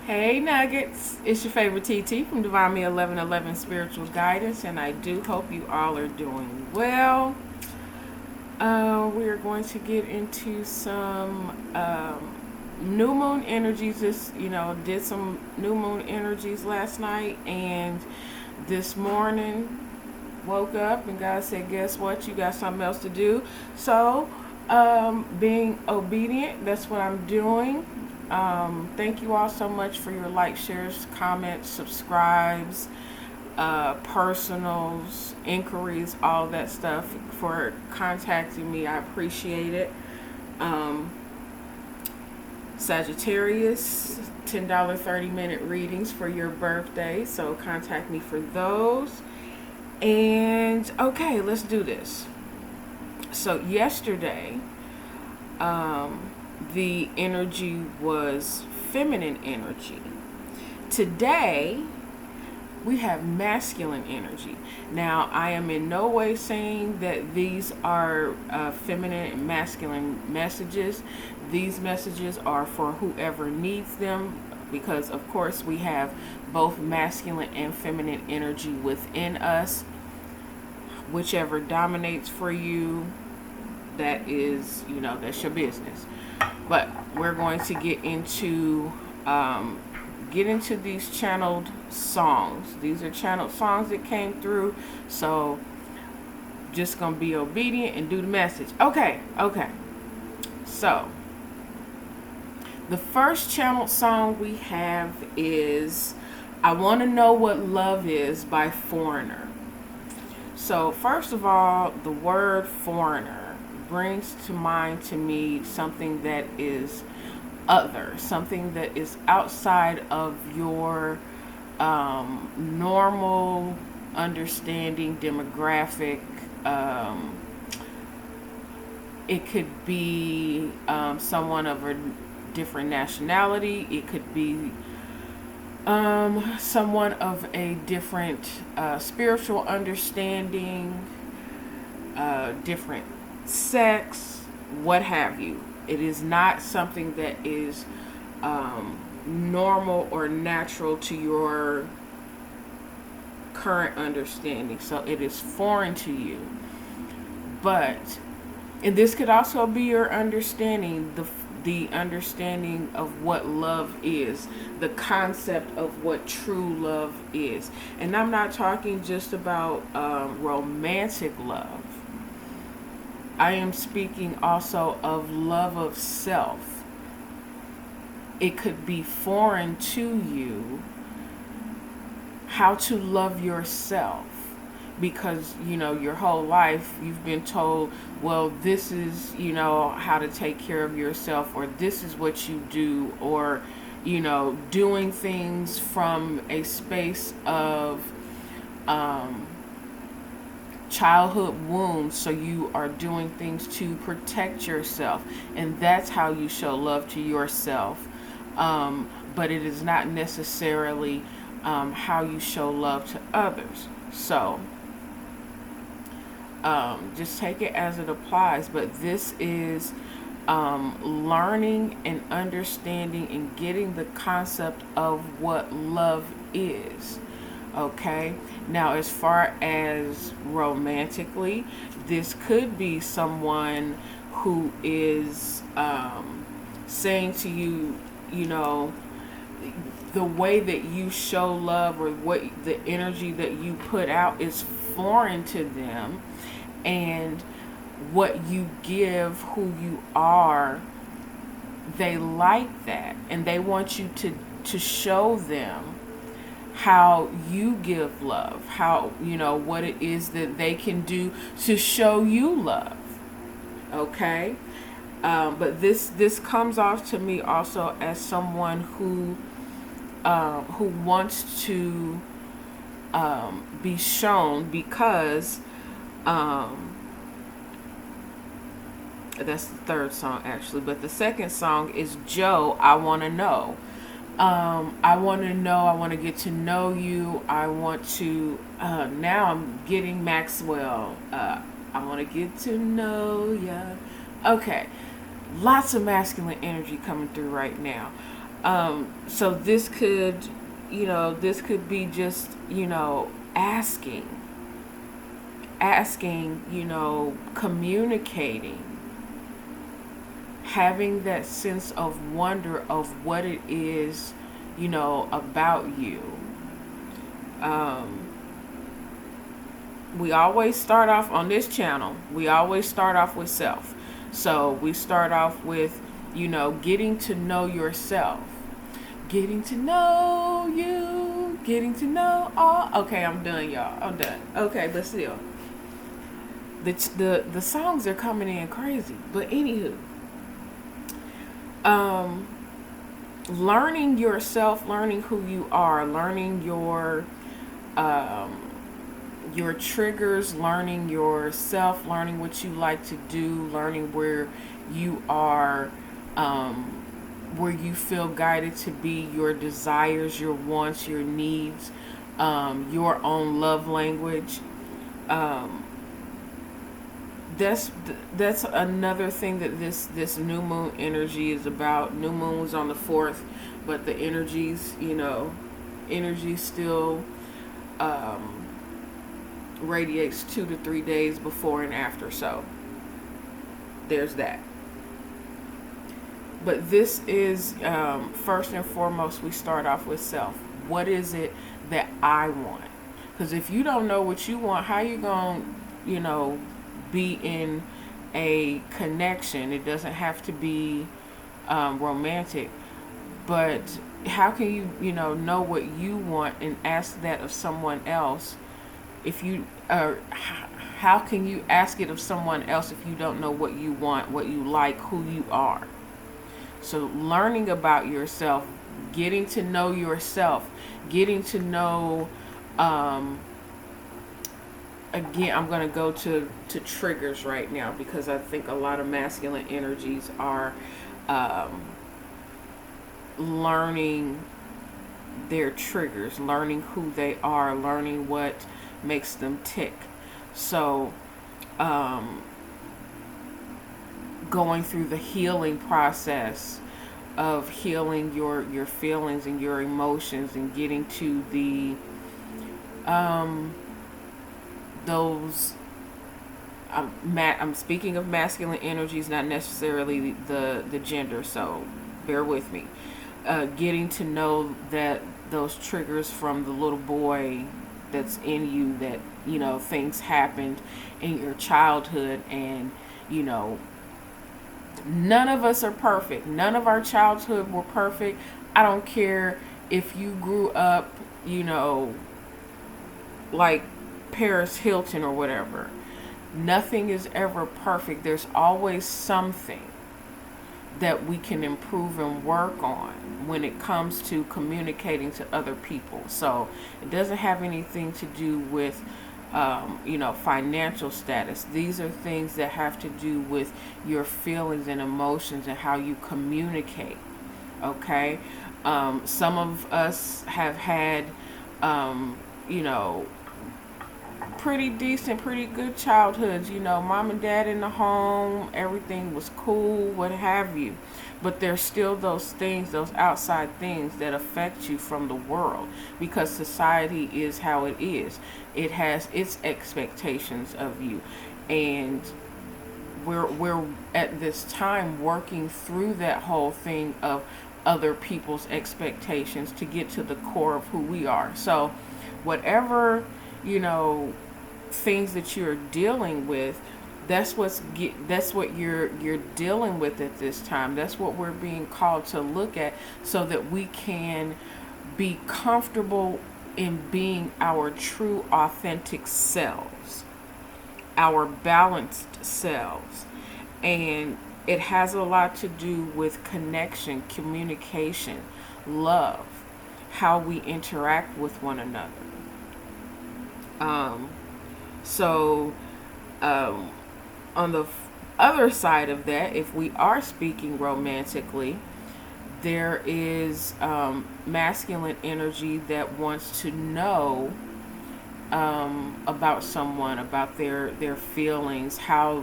Hey Nuggets, it's your favorite TT from Divine Me 1111 Spiritual Guidance, and I do hope you all are doing well. We are going to get into some new moon energies. Did some new moon energies last night, and this morning woke up and God said, "Guess what? You got something else to do." So, being obedient, that's what I'm doing. Thank you all so much for your likes, shares, comments, subscribes, personals, inquiries, all that stuff, for contacting me. I appreciate it. Um, Sagittarius, $10 30-minute readings for your birthday, so contact me for those. And okay, let's do this. So yesterday, the energy was feminine energy. Today, we have masculine energy. Now, I am in no way saying that these are feminine and masculine messages. These messages are for whoever needs them, because, of course, we have both masculine and feminine energy within us. Whichever dominates for you, that is, that's your business. But we're going to get into these channeled songs. These are channeled songs that came through. So just gonna be obedient and do the message. Okay. So the first channeled song we have is "I Want to Know What Love Is" by Foreigner. So first of all, the word foreigner brings to mind to me something that is other, something that is outside of your normal understanding demographic. It could be someone of a different nationality. It could be someone of a different spiritual understanding, different sex, what have you. It is not something that is normal or natural to your current understanding. So it is foreign to you. And this could also be your understanding, the understanding of what love is, the concept of what true love is. And I'm not talking just about romantic love. I am speaking also of love of self. It could be foreign to you how to love yourself, because your whole life you've been told, well, this is how to take care of yourself, or this is what you do, or doing things from a space of childhood wounds. So you are doing things to protect yourself, and that's how you show love to yourself. But it is not necessarily how you show love to others. So just take it as it applies. But this is learning and understanding and getting the concept of what love is. Okay, now as far as romantically, this could be someone who is saying to you, the way that you show love, or what the energy that you put out, is foreign to them, and what you give, who you are, they like that, and they want you to show them how you give love, how what it is that they can do to show you love. Okay, but this comes off to me also as someone who wants to be shown, because that's the third song actually, but the second song is Joe, "I Want to Know." I want to know, I want to get to know you. I want to, now I'm getting Maxwell. I want to get to know ya. Okay. Lots of masculine energy coming through right now. So this could, this could be just, asking, communicating, having that sense of wonder of what it is, about you. We always start off on this channel, we always start off with self. So we start off with, getting to know yourself, getting to know you, getting to know all. Okay, I'm done, y'all. I'm done. Okay, but still, the songs are coming in crazy. But anywho, learning yourself, learning who you are, learning your triggers, learning yourself, learning what you like to do, learning where you are, where you feel guided to be, your desires, your wants, your needs, your own love language. That's another thing that this new moon energy is about. New moon was on the 4th, but the energy still radiates 2 to 3 days before and after. So there's that. But this is, first and foremost, we start off with self. What is it that I want? Because if you don't know what you want, how you going to, be in a connection? It doesn't have to be romantic, but how can you, know what you want and ask that of someone else? If you, how can you ask it of someone else if you don't know what you want, what you like, who you are? So learning about yourself, getting to know yourself, getting to know, again, I'm going to go to triggers right now, because I think a lot of masculine energies are learning their triggers, learning who they are, learning what makes them tick. So going through the healing process of healing your feelings and your emotions, and getting to the those I'm speaking of masculine energies, not necessarily the gender, so bear with me. Getting to know that those triggers from the little boy that's in you, that things happened in your childhood, and none of us are perfect. None of our childhood were perfect. I don't care if you grew up, like Paris Hilton or whatever. Nothing is ever perfect. There's always something that we can improve and work on when it comes to communicating to other people. So it doesn't have anything to do with financial status. These are things that have to do with your feelings and emotions and how you communicate. Okay? Some of us have had, pretty decent, pretty good childhoods. Mom and dad in the home, everything was cool, what have you. But there's still those things, those outside things that affect you from the world, because society is how it is. It has its expectations of you, and we're at this time working through that whole thing of other people's expectations to get to the core of who we are. So whatever things that you're dealing with, that's what you're dealing with at this time. That's what we're being called to look at, so that we can be comfortable in being our true authentic selves, our balanced selves. And it has a lot to do with connection, communication, love, how we interact with one another. So on the other side of that, if we are speaking romantically, there is masculine energy that wants to know about someone, about their feelings, how,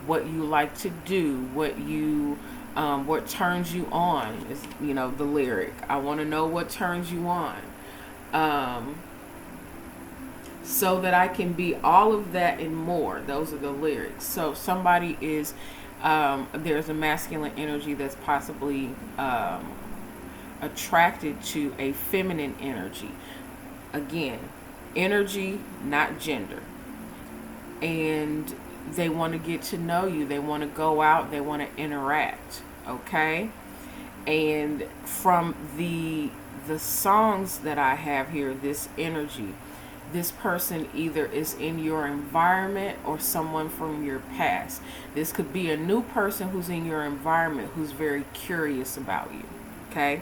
what you like to do, what you What turns you on is, the lyric. I want to know what turns you on. Um, so that I can be all of that and more. Those are the lyrics. So if somebody is, there's a masculine energy that's possibly attracted to a feminine energy. Again, energy, not gender. And they want to get to know you. They want to go out. They want to interact. Okay? And from the songs that I have here, this energy, this person either is in your environment or someone from your past. This could be a new person who's in your environment who's very curious about you. Okay?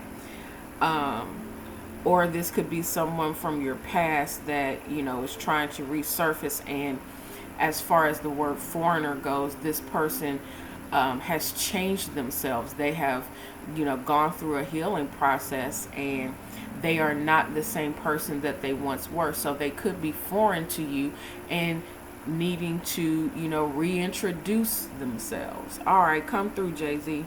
Or this could be someone from your past that, is trying to resurface. And as far as the word foreigner goes, this person has changed themselves. They have, gone through a healing process, and they are not the same person that they once were. So they could be foreign to you and needing to, reintroduce themselves. All right, come through, Jay-Z.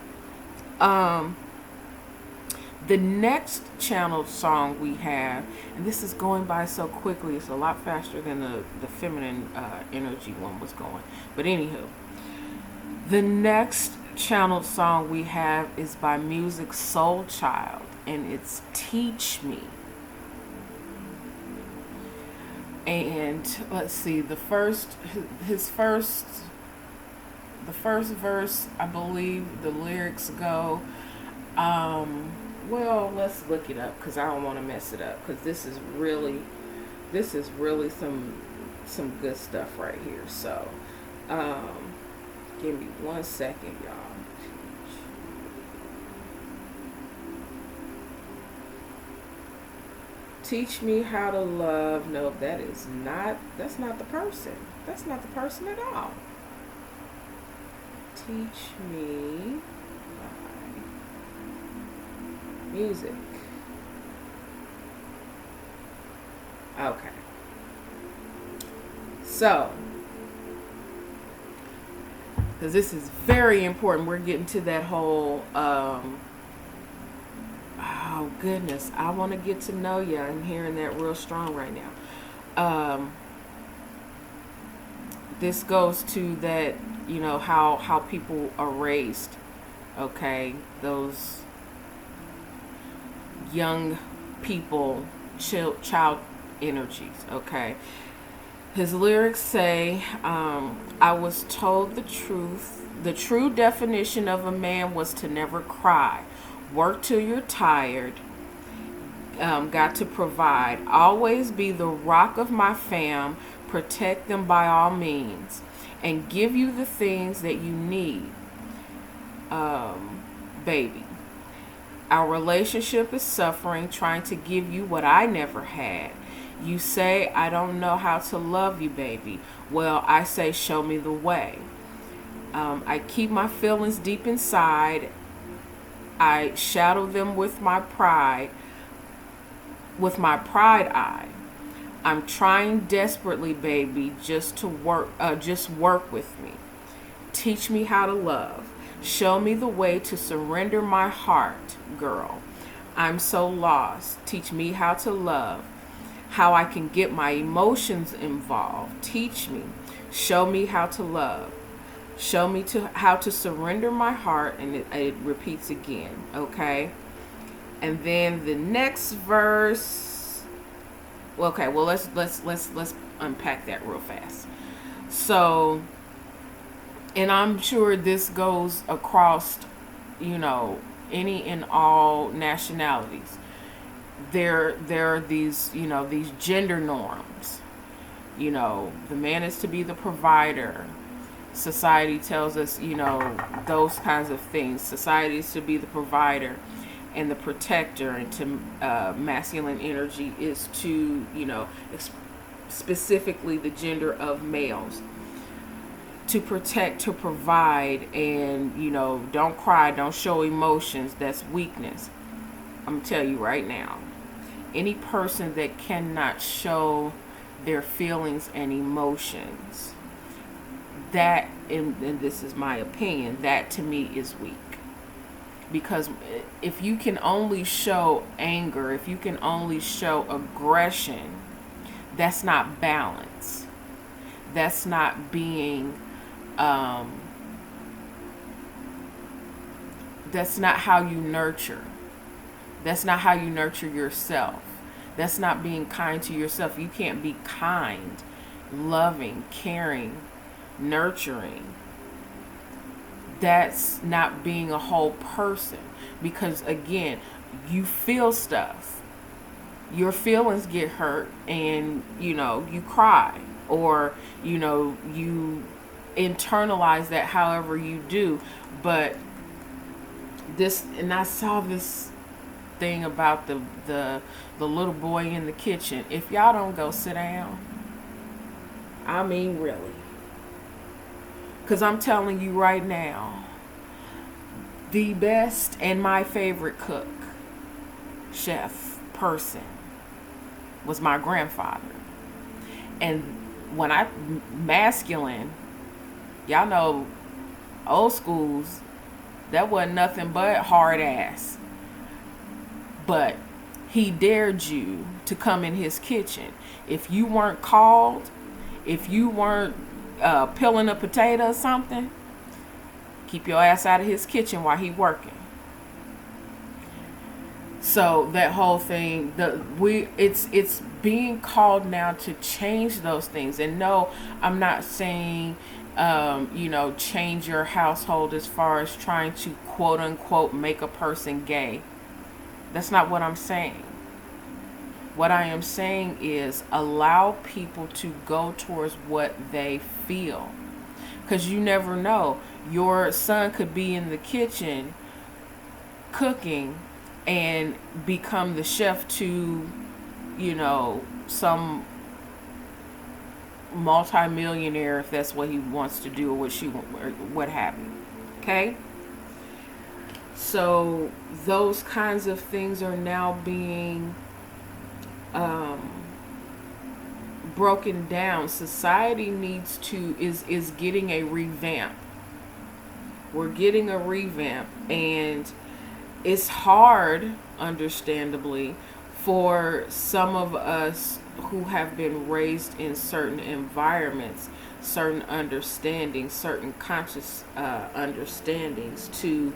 The next channeled song we have, and this is going by so quickly, it's a lot faster than the feminine energy one was going. But anywho, the next channeled song we have is by Musiq Soulchild, and it's Teach Me. And let's see, the first verse, I believe the lyrics go, well, let's look it up because I don't want to mess it up, because this is really some good stuff right here. So, give me 1 second, y'all. Teach me how to love. No, that's not the person. That's not the person at all. Teach me. Musiq. Okay. So, because this is very important, we're getting to that whole, oh goodness, I want to get to know you. I'm hearing that real strong right now. This goes to that, how people are raised. Okay, those young people, child energies. Okay, his lyrics say, I was told the truth. The true definition of a man was to never cry. Work till you're tired. Got to provide. Always be the rock of my fam. Protect them by all means. And give you the things that you need. Baby. Our relationship is suffering, trying to give you what I never had. You say, I don't know how to love you, baby. Well, I say, show me the way. I keep my feelings deep inside. I shadow them with my pride eye. I'm trying desperately, baby, just work with me. Teach me how to love. Show me the way to surrender my heart, girl. I'm so lost. Teach me how to love. How I can get my emotions involved. Teach me. Show me how to love. Show me how to surrender my heart. And it repeats again. Okay. And then the next verse. Okay. Well, let's unpack that real fast. So, and I'm sure this goes across, any and all nationalities. There are these, these gender norms. The man is to be the provider. Society tells us, those kinds of things. Society is to be the provider and the protector, and to masculine energy is to, specifically the gender of males. To protect, to provide, and, don't cry, don't show emotions. That's weakness. I'm going to tell you right now. Any person that cannot show their feelings and emotions, that, and this is my opinion, that to me is weak. Because if you can only show anger, if you can only show aggression, that's not balance. That's not being, that's not how you nurture. That's not how you nurture yourself. That's not being kind to yourself. You can't be kind, loving, caring, nurturing. That's not being a whole person. Because again, you feel stuff. Your feelings get hurt and, you cry. Or, you internalize that however you do. But and I saw this thing about the little boy in the kitchen. If y'all don't go sit down, I mean really. Because I'm telling you right now, the best and my favorite cook, chef, person was my grandfather. And when masculine, y'all know, old schools, that wasn't nothing but hard ass. But he dared you to come in his kitchen. If you weren't called, if you weren't peeling a potato or something, keep your ass out of his kitchen while he working. So that whole thing, it's being called now to change those things. And no, I'm not saying change your household as far as trying to quote unquote make a person gay. That's not what I'm saying. What I am saying is allow people to go towards what they feel. Because you never know. Your son could be in the kitchen cooking and become the chef to, some multi-millionaire, if that's what he wants to do, or what have you. Okay? So those kinds of things are now being broken down. Society is getting a revamp. We're getting a revamp, and it's hard, understandably, for some of us who have been raised in certain environments, certain understandings, certain conscious understandings, to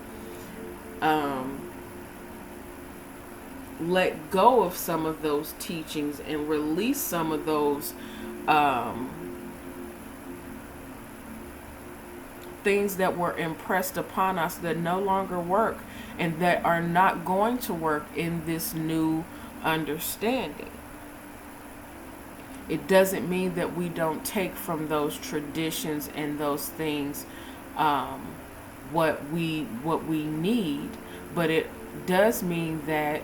let go of some of those teachings and release some of those things that were impressed upon us that no longer work and that are not going to work in this new understanding. It doesn't mean that we don't take from those traditions and those things what we need, but it does mean that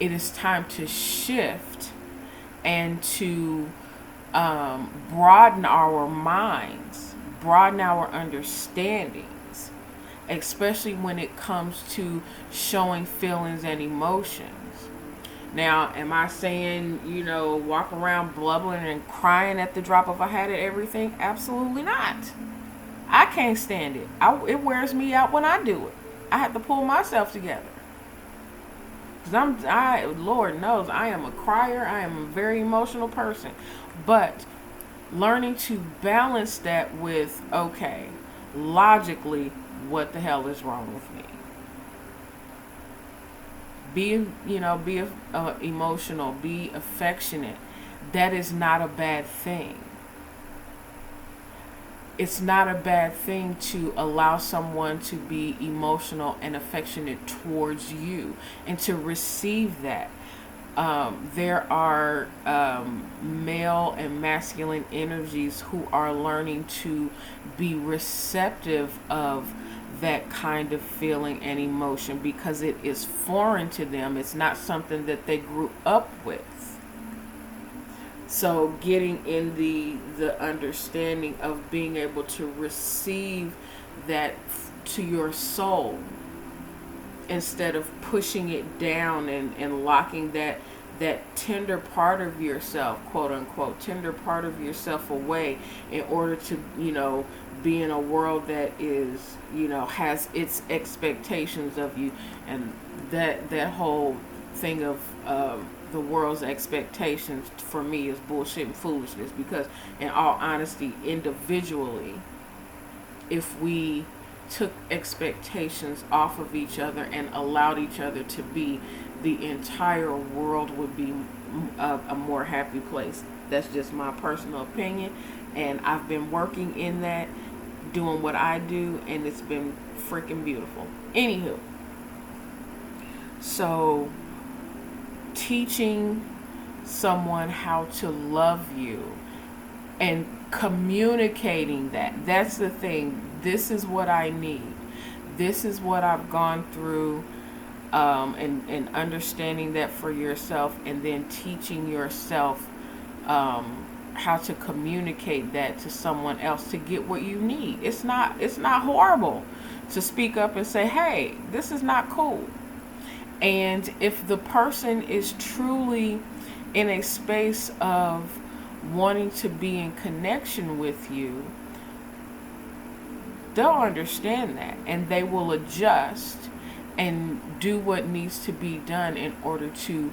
it is time to shift and to broaden our minds, broaden our understandings, especially when it comes to showing feelings and emotions. Now, am I saying, walk around blubbering and crying at the drop of a hat at everything? Absolutely not. I can't stand it. It wears me out when I do it. I have to pull myself together. Because Lord knows, I am a crier. I am a very emotional person. But learning to balance that with, okay, logically, what the hell is wrong with me? Be emotional, be affectionate. That is not a bad thing. It's not a bad thing to allow someone to be emotional and affectionate towards you and to receive that. There are male and masculine energies who are learning to be receptive of that kind of feeling and emotion because it is foreign to them. It's not something that they grew up with. So getting in the understanding of being able to receive that to your soul instead of pushing it down and locking that that tender part of yourself, quote unquote, tender part of yourself away in order to, be in a world that is, has its expectations of you. And that whole thing of the world's expectations for me is bullshit and foolishness, because in all honesty, individually, if we took expectations off of each other and allowed each other to be, the entire world would be a more happy place. That's just my personal opinion, and I've been working in that, doing what I do, and it's been freaking beautiful. Anywho, so teaching someone how to love you and communicating that's the thing. This is what I need. This is what I've gone through, and understanding that for yourself, and then teaching yourself how to communicate that to someone else to get what you need. It's not horrible to speak up and say, hey, this is not cool. And if the person is truly in a space of wanting to be in connection with you, they'll understand that, and they will adjust and do what needs to be done in order to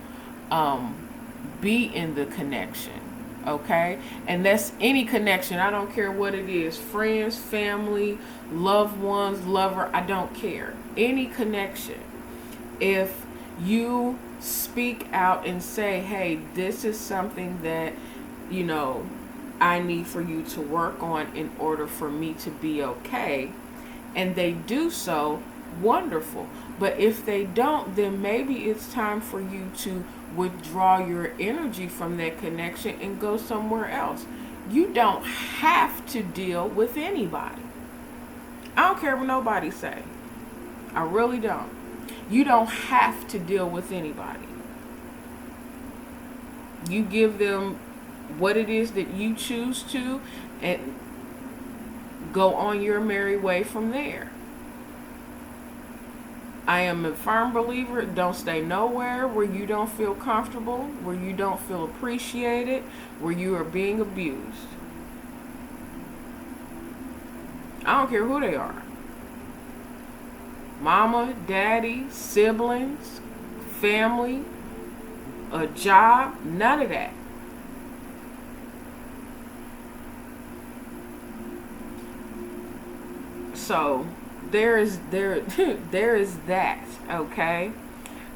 be in the connection. Okay? And that's any connection. I don't care what it is. Friends, family, loved ones, lover, I don't care. Any connection. If you speak out and say, hey, this is something that, I need for you to work on in order for me to be okay, and they do so, wonderful. But if they don't, then maybe it's time for you to withdraw your energy from that connection and go somewhere else. You don't have to deal with anybody. I don't care what nobody say. I really don't. You don't have to deal with anybody. You give them what it is that you choose to, and go on your merry way from there. I am a firm believer, don't stay nowhere where you don't feel comfortable, where you don't feel appreciated, where you are being abused. I don't care who they are. Mama, daddy, siblings, family, a job, none of that. So there is that, okay?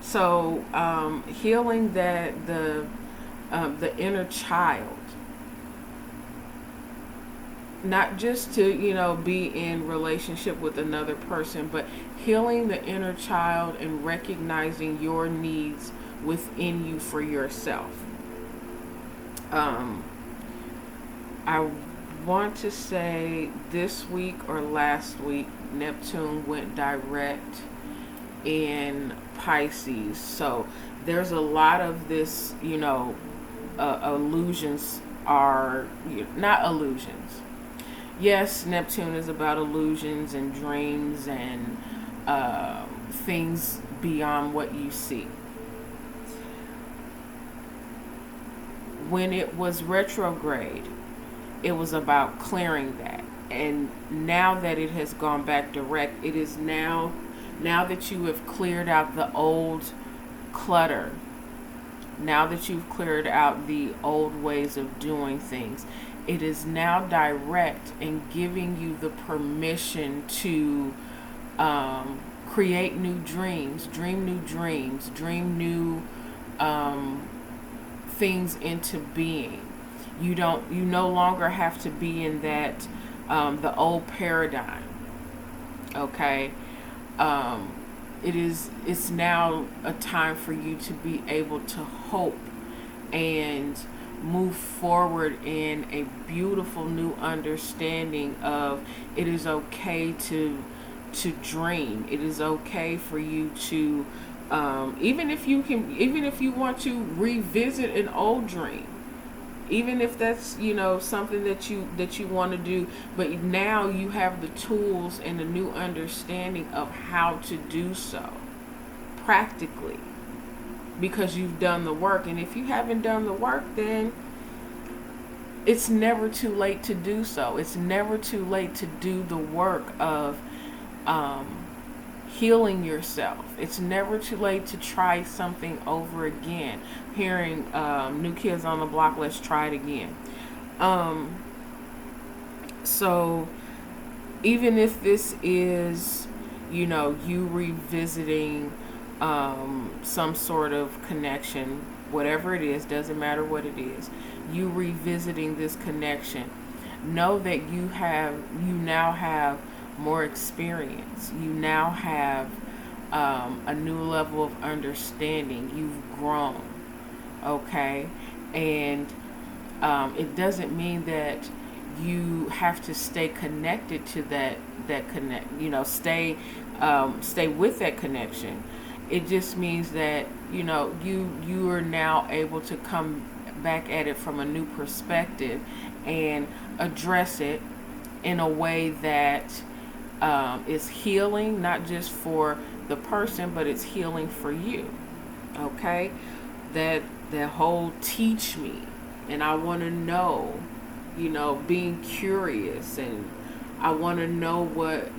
So healing that the inner child, not just to be in relationship with another person, but healing the inner child and recognizing your needs within you for yourself. I want to say this week or last week, Neptune went direct in Pisces. So there's a lot of this, illusions are not illusions. Yes, Neptune is about illusions and dreams and things beyond what you see. When it was retrograde, it was about clearing that. And now that it has gone back direct, it is now that you have cleared out the old clutter, now that you've cleared out the old ways of doing things, it is now direct and giving you the permission to create new dreams, dream new things into being. You no longer have to be in that the old paradigm. Okay, it's now a time for you to be able to hope and move forward in a beautiful new understanding of it is okay to dream. It is okay for you to even if you want to revisit an old dream, even if that's something that you want to do, but now you have the tools and a new understanding of how to do so practically. because you've done the work. And if you haven't done the work, then it's never too late to do so. It's never too late to do the work of healing yourself. It's never too late to try something over again. Hearing New Kids on the Block, let's try it again. So even if this is, you revisiting some sort of connection, whatever it is, doesn't matter what it is, you revisiting this connection, know that you now have more experience. You now have a new level of understanding. You've grown, okay? And it doesn't mean that you have to stay connected to that connect. Stay with that connection. It just means that you are now able to come back at it from a new perspective and address it in a way that is healing, not just for the person, but it's healing for you. Okay, that whole teach me, and I want to know, being curious, and I want to know what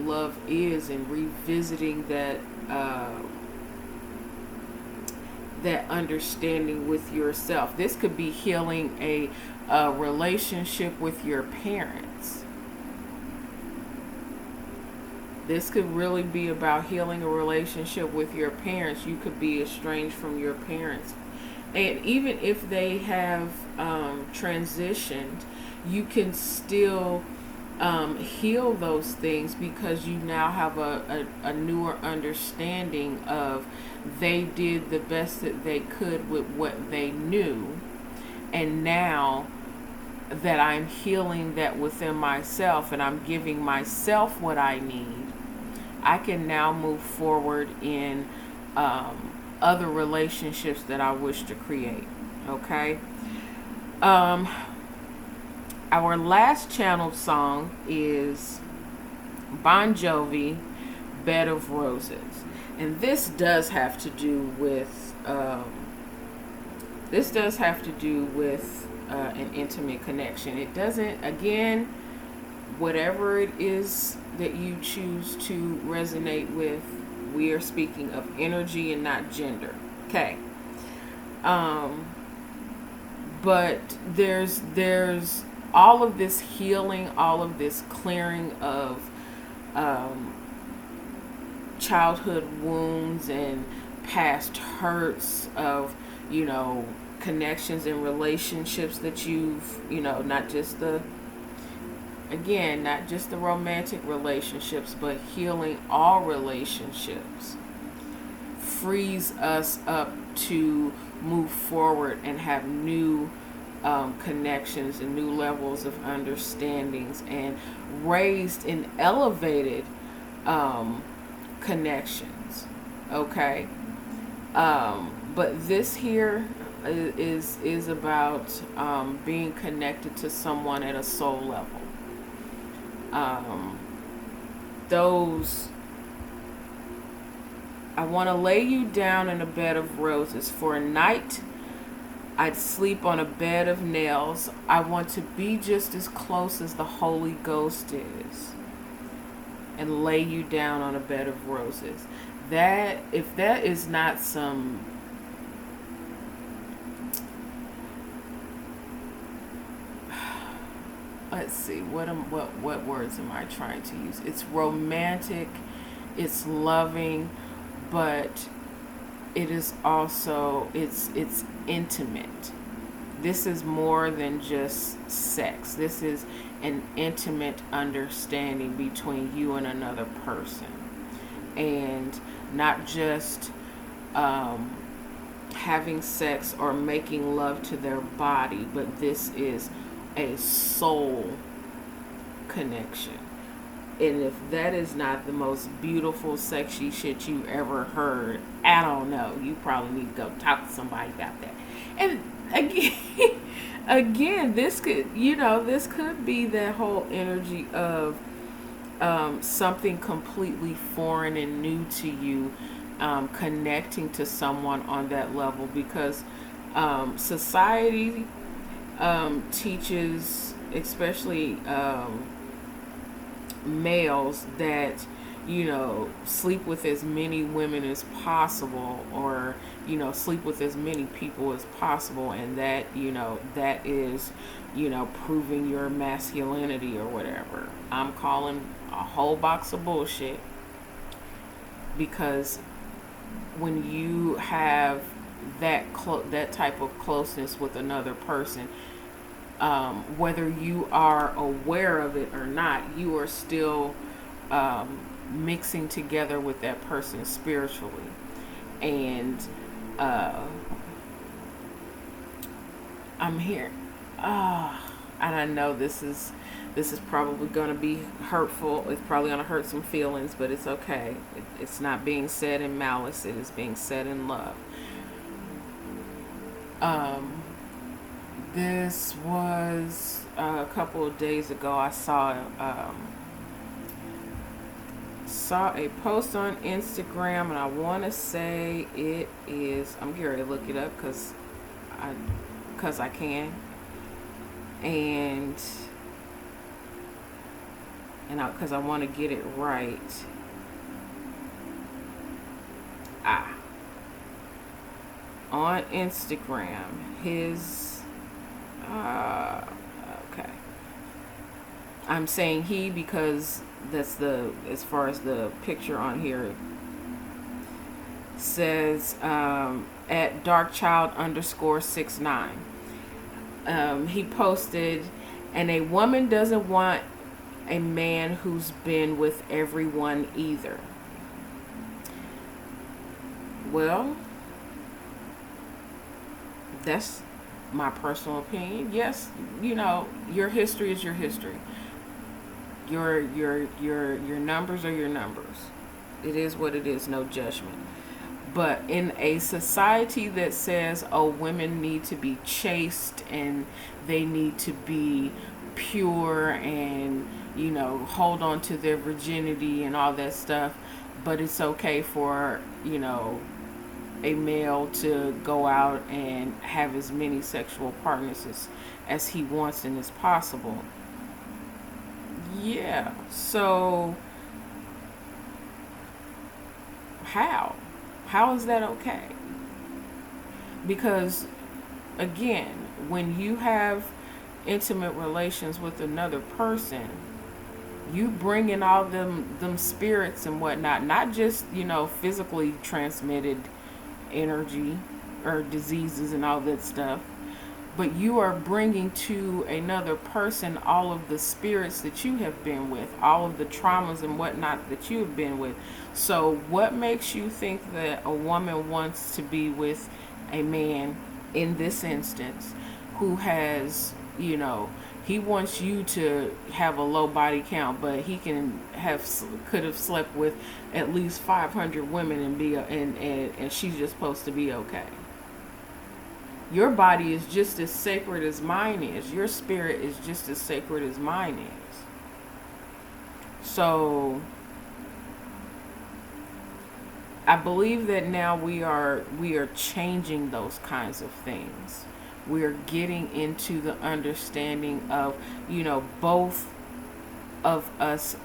love is, and revisiting that understanding with yourself. This could be healing a relationship with your parents. This could really be about healing a relationship with your parents. You could be estranged from your parents. And even if they have transitioned, you can still heal those things, because you now have a newer understanding of they did the best that they could with what they knew. And now that I'm healing that within myself and I'm giving myself what I need, I can now move forward in other relationships that I wish to create. Okay? Our last channeled song is Bon Jovi, Bed of Roses. And this does have to do with an intimate connection. It doesn't, again, whatever it is that you choose to resonate with, we are speaking of energy and not gender. Okay. But there's all of this healing, all of this clearing of childhood wounds and past hurts of, connections and relationships that you've, not just the romantic relationships, but healing all relationships frees us up to move forward and have new connections and new levels of understandings and raised and elevated connections. Okay. But this here is about being connected to someone at a soul level. I want to lay you down in a bed of roses. For a night, I'd sleep on a bed of nails. I want to be just as close as the Holy Ghost is, and lay you down on a bed of roses. If that is not some let's see, what words am I trying to use? It's romantic, it's loving, but it is also it's intimate. This is more than just sex. This is an intimate understanding between you and another person, and not just having sex or making love to their body, but this is a soul connection. And if that is not the most beautiful, sexy shit you ever heard, I don't know. You probably need to go talk to somebody about that. And again, this could be that whole energy of something completely foreign and new to you connecting to someone on that level, because society teaches, especially males, that sleep with as many women as possible, or sleep with as many people as possible, and that that is proving your masculinity or whatever. I'm calling a whole box of bullshit, because when you have that type of closeness with another person, whether you are aware of it or not, you are still mixing together with that person spiritually. And I'm here. And I know this is probably going to be hurtful. It's probably going to hurt some feelings, but it's okay. It's not being said in malice. It is being said in love. This was a couple of days ago. I saw a post on Instagram, and I want to say it is. I'm going to look it up because I can, and because I want to get it right. On Instagram, his okay. I'm saying he because that's as far as the picture on here says at darkchild_69. He posted, and a woman doesn't want a man who's been with everyone either. Well, that's my personal opinion. Yes, your history is your history. Your numbers are your numbers. It is what it is, no judgment. But in a society that says, women need to be chaste and they need to be pure and, hold on to their virginity and all that stuff, but it's okay for, a male to go out and have as many sexual partners as he wants and as possible. Yeah, so how is that okay? Because again, when you have intimate relations with another person, you bring in all them spirits and whatnot, not just physically transmitted energy or diseases and all that stuff, but you are bringing to another person all of the spirits that you have been with, all of the traumas and whatnot that you have been with. So what makes you think that a woman wants to be with a man, in this instance, who has, he wants you to have a low body count, but he could have slept with at least 500 women and she's just supposed to be okay. Your body is just as sacred as mine is. Your spirit is just as sacred as mine is. So I believe that now we are changing those kinds of things. We're getting into the understanding of, both of us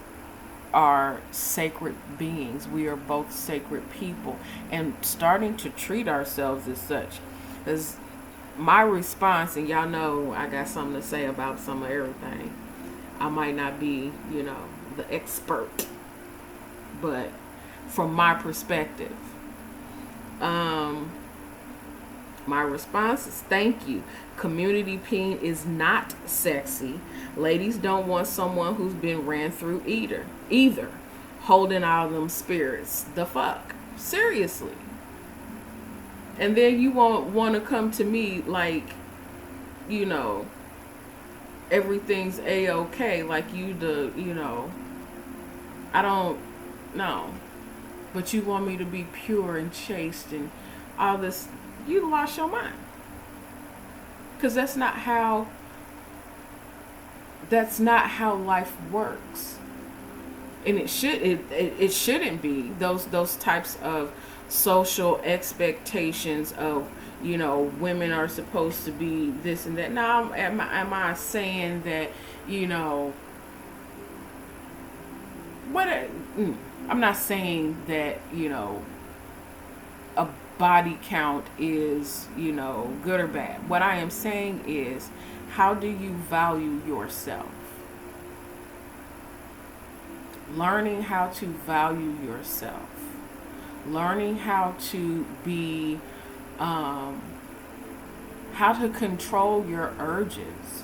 are sacred beings. We are both sacred people, and starting to treat ourselves as such. As my response, and y'all know I got something to say about some of everything. I might not be, the expert, but from my perspective, my response is thank you. Community peen is not sexy. Ladies don't want someone who's been ran through either. Holding all them spirits. The fuck? Seriously. And then you won't want to come to me like, everything's A-okay. Like I don't know. But you want me to be pure and chaste and all this. You lost your mind. Because that's not how life works. and it shouldn't be those types of social expectations of, women are supposed to be this and that. Now, am I saying that, you know what I'm not saying that, a body count is, good or bad. What I am saying is, how do you value yourself? Learning how to value yourself, learning how to be, how to control your urges,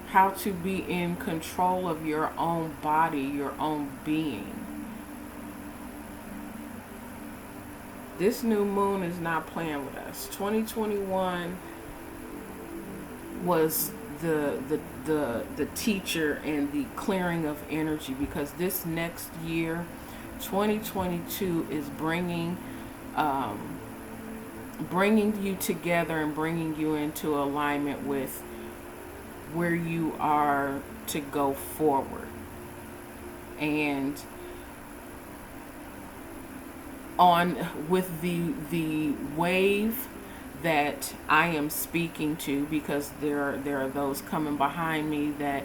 how to be in control of your own body, your own being. This new moon is not playing with us. 2021 was the teacher and the clearing of energy, because this next year, 2022, is bringing you together and bringing you into alignment with where you are to go forward. And on with the wave that I am speaking to, because there are those coming behind me that,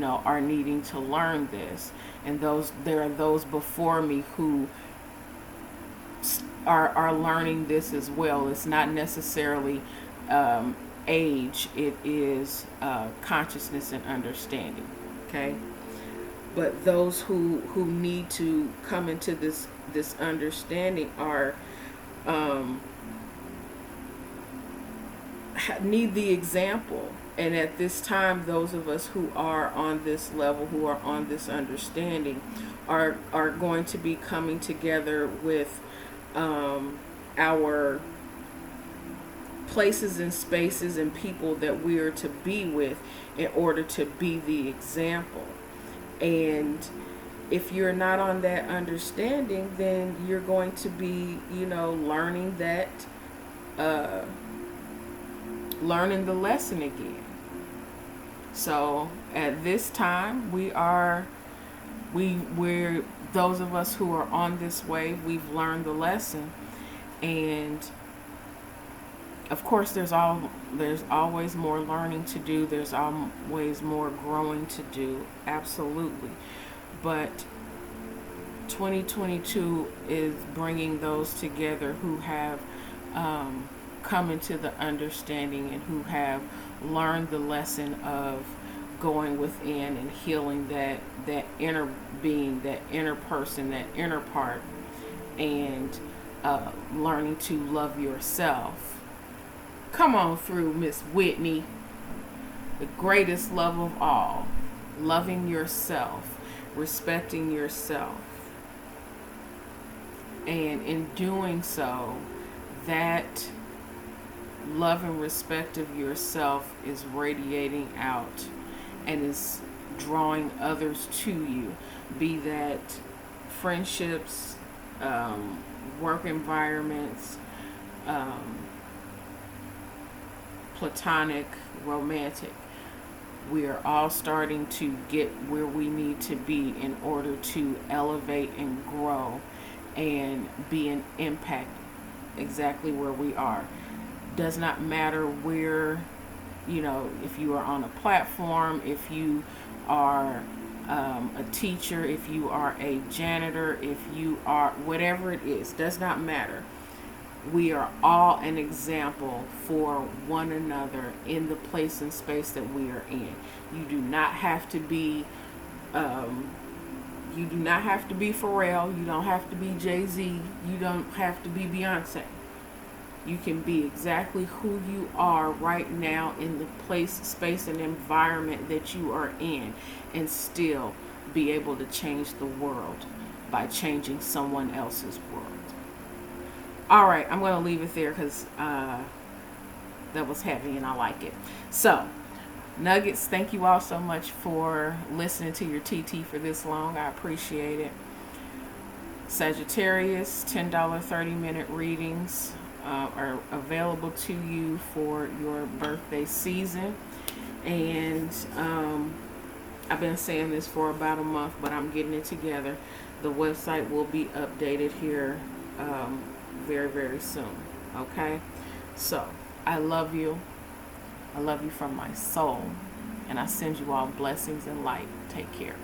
are needing to learn this, and there are those before me who are learning this as well. It's not necessarily age, it is consciousness and understanding. Okay, but those who need to come into this understanding are need the example. And at this time, those of us who are on this level, who are on this understanding, are going to be coming together with our places and spaces and people that we are to be with in order to be the example. And if you're not on that understanding, then you're going to be, learning learning the lesson again. So at this time, we're those of us who are on this wave, we've learned the lesson. And of course, there's always more learning to do. There's always more growing to do. Absolutely. But 2022 is bringing those together who have come into the understanding and who have learned the lesson of going within and healing that inner being, that inner person, that inner part, and learning to love yourself. Come on through, Miss Whitney. The greatest love of all. Loving yourself. Respecting yourself. And in doing so, that love and respect of yourself is radiating out and is drawing others to you. Be that friendships, work environments, platonic, romantic. We are all starting to get where we need to be in order to elevate and grow and be an impact exactly where we are. Does not matter where, if you are on a platform, if you are a teacher, if you are a janitor, if you are whatever it is, does not matter. We are all an example for one another in the place and space that we are in. You do not have to be Pharrell. You don't have to be Jay-Z. You don't have to be Beyonce. You can be exactly who you are right now in the place, space, and environment that you are in, and still be able to change the world by changing someone else's world. All right, I'm going to leave it there because that was heavy and I like it. So, Nuggets, thank you all so much for listening to your TT for this long. I appreciate it. Sagittarius, $10 30-minute readings are available to you for your birthday season. And I've been saying this for about a month, but I'm getting it together. The website will be updated here very, very soon. Okay? So, I love you. I love you from my soul. And I send you all blessings and light. Take care.